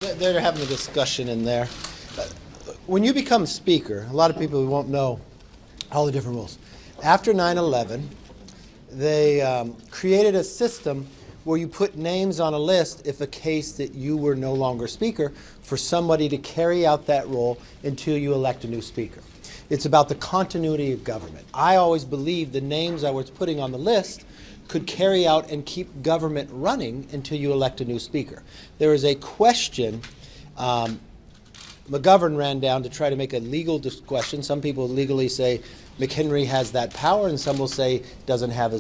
They're having a discussion in there. When you become speaker, a lot of people won't know all the different rules. After 9/11, they created a system where you put names on a list if a case that you were no longer speaker for somebody to carry out that role until you elect a new speaker. It's about the continuity of government. I always believed the names I was putting on the list could carry out and keep government running until you elect a new speaker. There is a question, McGovern ran down to try to make a legal question. Some people legally say McHenry has that power, and some will say doesn't have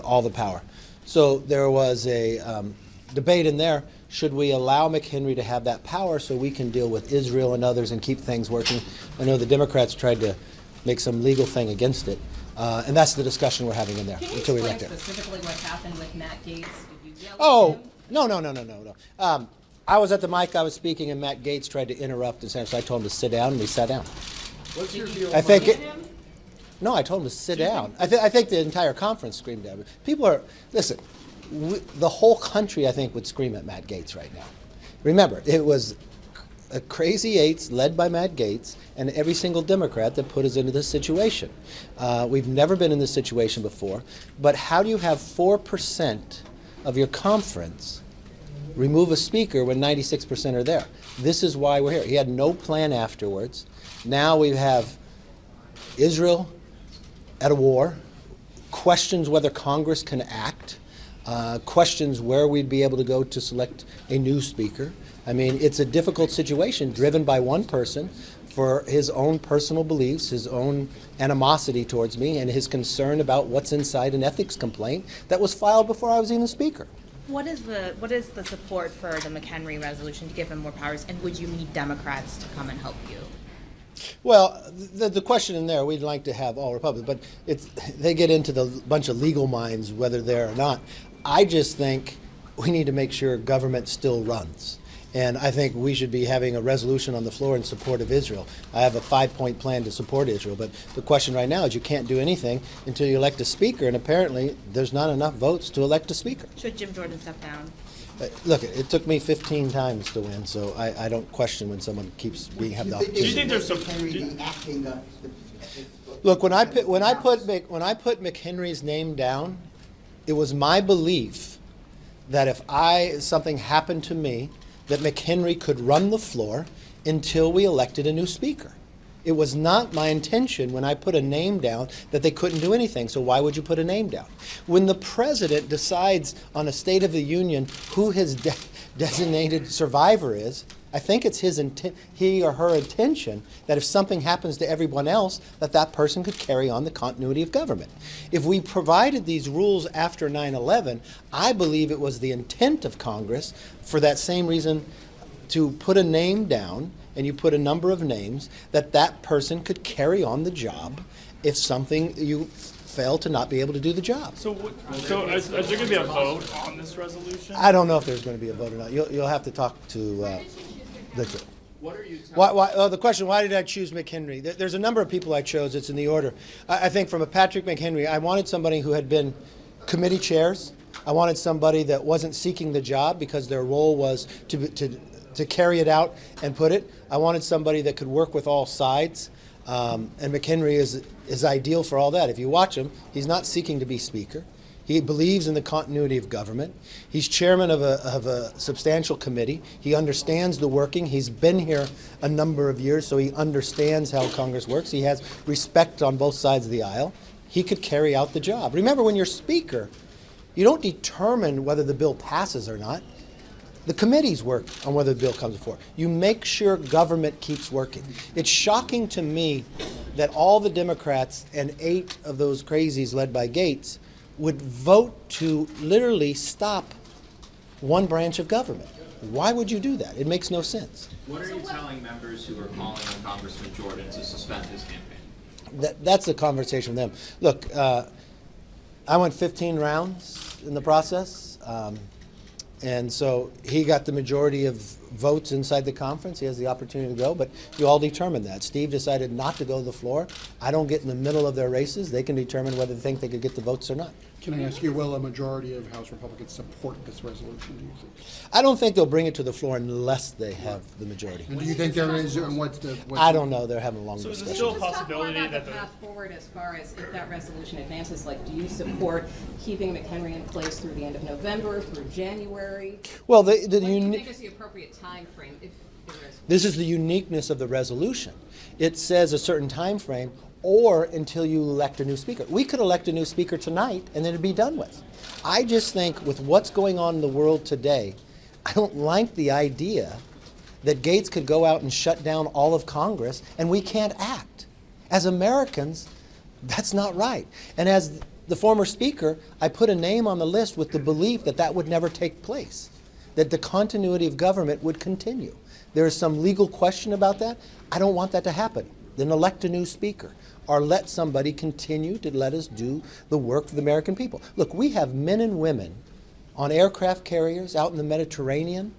all the power. So there was a debate in there, should we allow McHenry to have that power so we can deal with Israel and others and keep things working? I know the Democrats tried to make some legal thing against it. And that's the discussion we're having in there until we elect it. Can you explain specifically what happened with Matt Gaetz? Did you yell at him? No. I was at the mic, I was speaking, and Matt Gaetz tried to interrupt, and so I told him to sit down, and he sat down. What's your view? I think it. No, I told him to sit down. I think the entire conference screamed at him. People are, listen, the whole country, I think, would scream at Matt Gaetz right now. Remember, it was a crazy eights led by Matt Gaetz and every single Democrat that put us into this situation. We've never been in this situation before, but how do you have 4% of your conference remove a speaker when 96% are there? This is why we're here. He had no plan afterwards. Now we have Israel at a war, questions whether Congress can act, questions where we'd be able to go to select a new speaker. I mean, it's a difficult situation driven by one person for his own personal beliefs, his own animosity towards me, and his concern about what's inside an ethics complaint that was filed before I was even speaker. What is the support for the McHenry resolution to give him more powers, and would you need Democrats to come and help you? Well, the question in there, we'd like to have all Republicans, but they get into the bunch of legal minds, whether they're or not. I just think we need to make sure government still runs. And I think we should be having a resolution on the floor in support of Israel. I have a 5-point plan to support Israel, but the question right now is you can't do anything until you elect a speaker, and apparently there's not enough votes to elect a speaker. Should Jim Jordan step down? Look, it took me 15 times to win, so I don't question when someone keeps have the opportunity. Do you think there's some? Look, when I put McHenry's name down, it was my belief that if something happened to me, that McHenry could run the floor until we elected a new speaker. It was not my intention when I put a name down that they couldn't do anything, so why would you put a name down? When the president decides on a State of the Union who his designated survivor is, I think it's he or her intention that if something happens to everyone else, that person could carry on the continuity of government. If we provided these rules after 9/11, I believe it was the intent of Congress for that same reason to put a name down, and you put a number of names, that person could carry on the job if you fail to not be able to do the job. So is there going to be a vote on this resolution? I don't know if there's going to be a vote or not. You'll have to talk to the. What are you the question, why did I choose McHenry? There's a number of people I chose. It's in the order. I think from a Patrick McHenry, I wanted somebody who had been committee chairs. I wanted somebody that wasn't seeking the job because their role was to carry it out and put it. I wanted somebody that could work with all sides, and McHenry is ideal for all that. If you watch him, he's not seeking to be speaker. He believes in the continuity of government. He's chairman of a substantial committee. He understands the working. He's been here a number of years, so he understands how Congress works. He has respect on both sides of the aisle. He could carry out the job. Remember, when you're speaker, you don't determine whether the bill passes or not. The committees work on whether the bill comes before. You make sure government keeps working. It's shocking to me that all the Democrats and 8 of those crazies led by Gaetz would vote to literally stop one branch of government. Why would you do that? It makes no sense. What are you telling members who are calling on Congressman Jordan to suspend his campaign? That's the conversation with them. Look, I went 15 rounds in the process. And so he got the majority of votes inside the conference. He has the opportunity to go, but you all determine that. Steve decided not to go to the floor. I don't get in the middle of their races. They can determine whether they think they could get the votes or not. Can I ask you, will a majority of House Republicans support this resolution, do you think? I don't think they'll bring it to the floor unless they have the majority. And do you think there is, and what's I don't know. They're having a long So is it discussion. still a possibility Just that talk more about the the path forward as far as if that resolution advances, like, do you support keeping McHenry in place through the end of November, through January? Well, What do you think is the appropriate time frame if there is? this is the uniqueness of the resolution. It says a certain time frame, or until you elect a new speaker. We could elect a new speaker tonight and then it'd be done with. I just think with what's going on in the world today, I don't like the idea that Gaetz could go out and shut down all of Congress and we can't act. As Americans, that's not right. And as the former speaker, I put a name on the list with the belief that that would never take place, that the continuity of government would continue. There is some legal question about that. I don't want that to happen. Then elect a new speaker, or let somebody continue to let us do the work for the American people. Look, we have men and women on aircraft carriers out in the Mediterranean.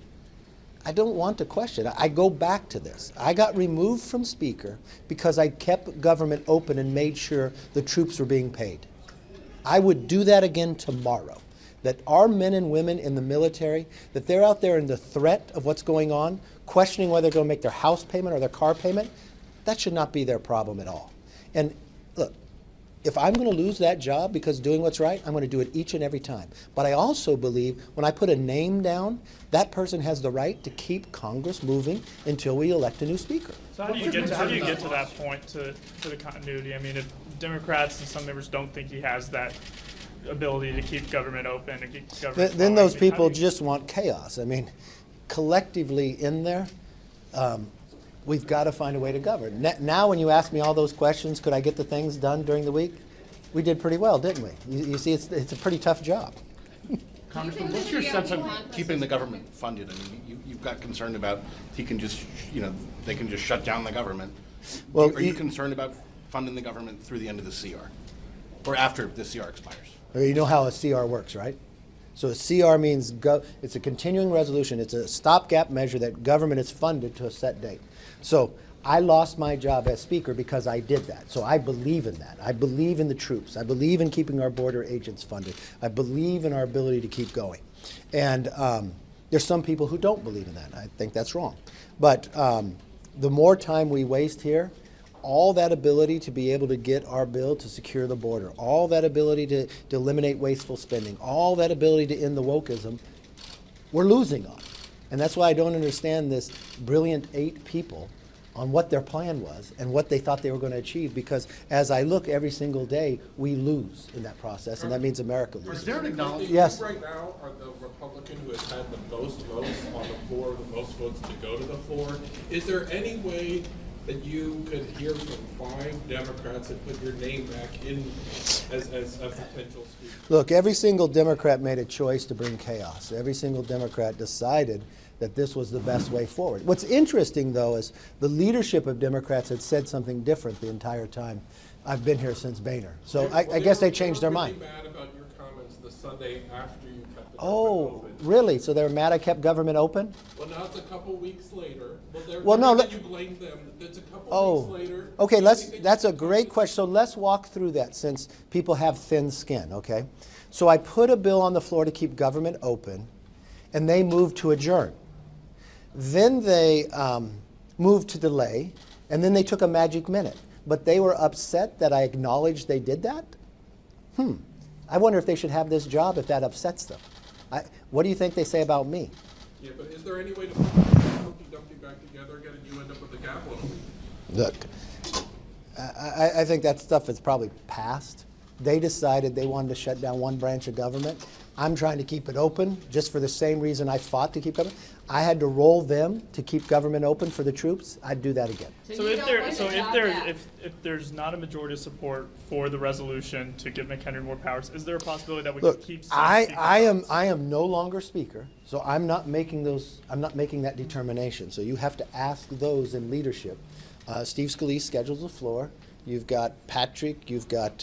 I don't want to question. I go back to this. I got removed from speaker because I kept government open and made sure the troops were being paid. I would do that again tomorrow. That our men and women in the military, that they're out there in the threat of what's going on, questioning whether they're going to make their house payment or their car payment, that should not be their problem at all. And look, if I'm going to lose that job because doing what's right, I'm going to do it each and every time. But I also believe when I put a name down, that person has the right to keep Congress moving until we elect a new speaker. So how do you get to that point to the continuity? I mean, if Democrats and some members don't think he has that ability to keep government open and keep government Then flowing, those I mean, how people do you- just want chaos. I mean, collectively in there, we've got to find a way to govern. Now when you ask me all those questions, could I get the things done during the week? We did pretty well, didn't we? You see, it's a pretty tough job. Congressman, what's your sense of keeping the government funded? I mean, you've got concerned about he can just, they can just shut down the government. Well, Are you concerned about funding the government through the end of the CR? Or after the CR expires? You know how a CR works, right? So a CR means it's a continuing resolution. It's a stopgap measure that government is funded to a set date. So I lost my job as speaker because I did that. So I believe in that. I believe in the troops. I believe in keeping our border agents funded. I believe in our ability to keep going. And there's some people who don't believe in that. I think that's wrong. But the more time we waste here, all that ability to be able to get our bill to secure the border, all that ability to eliminate wasteful spending, all that ability to end the wokeism, we're losing on. And that's why I don't understand this brilliant 8 people on what their plan was and what they thought they were going to achieve, because as I look every single day, we lose in that process, and that means America loses. Is there an acknowledgement? Yes. You right now are the Republican who has had the most votes on the floor, the most votes to go to the floor. Is there any way that you could hear from 5 Democrats and put your name back in as a potential speaker? Look, every single Democrat made a choice to bring chaos. Every single Democrat decided that this was the best way forward. What's interesting, though, is the leadership of Democrats had said something different the entire time I've been here since Boehner. So I guess they changed their mind. They were really mad about your comments the Sunday after you kept the government Oh, open. really? So they were mad I kept government open? Well, now it's a couple weeks later. Well, no, that you blamed them. It's a couple weeks later. Okay, Do you think that's a great question. So let's walk through that, since people have thin skin, okay? So I put a bill on the floor to keep government open, and they moved to adjourn. Then they moved to delay, and then they took a magic minute. But they were upset that I acknowledged they did that? I wonder if they should have this job if that upsets them. What do you think they say about me? Yeah, but is there any way to put Humpty Dumpty back together again and you end up with the gavel in a week? Look, I think that stuff is probably past. They decided they wanted to shut down one branch of government. I'm trying to keep it open just for the same reason I fought to keep government. I had to roll them to keep government open for the troops. I'd do that again. So if there's not a majority of support for the resolution to give McHenry more powers, is there a possibility that we Look, could keep some speaker I votes? am no longer speaker, so I'm not making that determination. So you have to ask those in leadership. Steve Scalise schedules the floor. You've got Patrick, you've got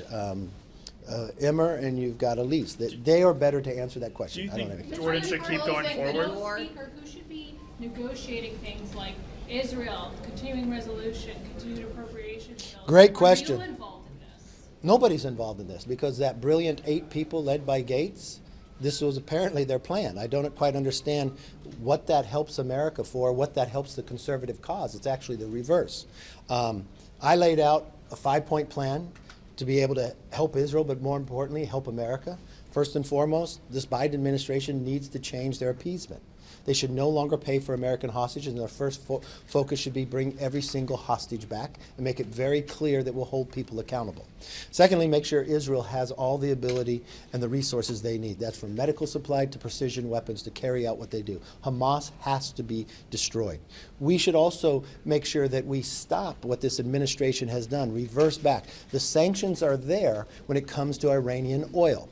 Emmer, and you've got Elise. They are better to answer that question. Do you I don't have think any. Jordan should keep going forward? Speaker, who should be negotiating things like Israel, continuing resolution, continued appropriations bills? Great question. Are you involved in this? Nobody's involved in this because that brilliant 8 people led by Gaetz, this was apparently their plan. I don't quite understand what that helps America for, what that helps the conservative cause. It's actually the reverse. I laid out a 5-point plan to be able to help Israel, but more importantly, help America. First and foremost, this Biden administration needs to change their appeasement. They should no longer pay for American hostages, and their first focus should be bring every single hostage back and make it very clear that we'll hold people accountable. Secondly, make sure Israel has all the ability and the resources they need. That's from medical supply to precision weapons to carry out what they do. Hamas has to be destroyed. We should also make sure that we stop what this administration has done, reverse back. The sanctions are there when it comes to Iranian oil.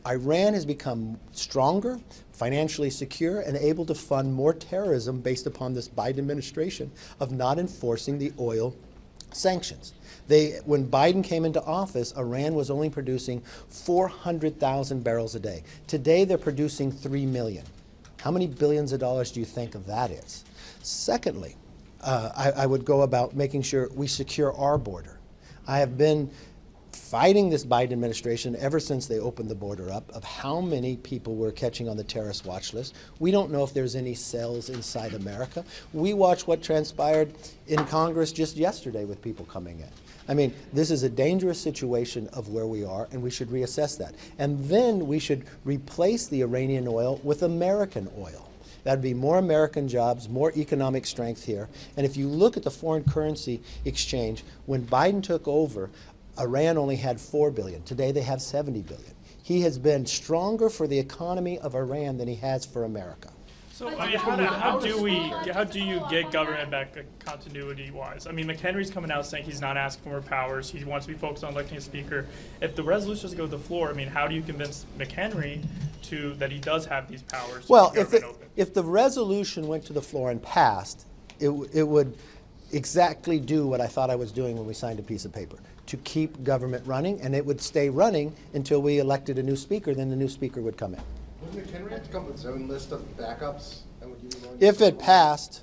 Iran has become stronger, financially secure, and able to fund more terrorism based upon this Biden administration of not enforcing the oil sanctions. When Biden came into office, Iran was only producing 400,000 barrels a day. Today, they're producing 3 million. How many billions of dollars do you think that is? Secondly, I would go about making sure we secure our border. I have been fighting this Biden administration ever since they opened the border up of how many people we're catching on the terrorist watch list. We don't know if there's any cells inside America. We watched what transpired in Congress just yesterday with people coming in. I mean, this is a dangerous situation of where we are, and we should reassess that. And then we should replace the Iranian oil with American oil. That'd be more American jobs, more economic strength here. And if you look at the foreign currency exchange, when Biden took over, Iran only had 4 billion. Today they have 70 billion. He has been stronger for the economy of Iran than he has for America. So I mean, how do you get government back continuity-wise? I mean, McHenry's coming out saying he's not asking for more powers. He wants to be focused on electing a speaker. If the resolution doesn't go to the floor, I mean, how do you convince McHenry that he does have these powers? Well, to keep government open? if the resolution went to the floor and passed, it would exactly do what I thought I was doing when we signed a piece of paper, to keep government running, and it would stay running until we elected a new speaker, then the new speaker would come in. Wouldn't McHenry have to come up with his own list of backups? And would you be willing to If it support? passed,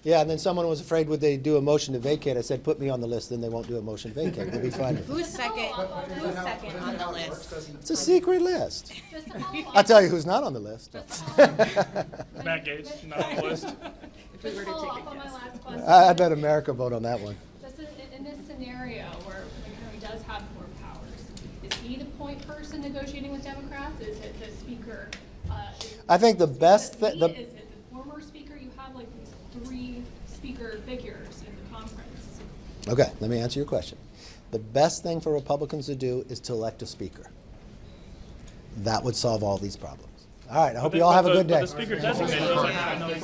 yeah, and then someone was afraid would they do a motion to vacate. I said, put me on the list, then they won't do a motion to vacate. We'll be fine. Who's second on the list? It's a secret list. I'll tell you who's not on the list. Matt Gaetz, not on the list. Just to follow up on my last question. I bet America vote on that one. Just in this scenario where McHenry does have more powers, is he the point person negotiating with Democrats? Is it the speaker? I think the best Is thing. it the former speaker? You have like these 3 speaker figures in the conference. Okay, let me answer your question. The best thing for Republicans to do is to elect a speaker. That would solve all these problems. All right, I hope you all have a good day. The speaker designated.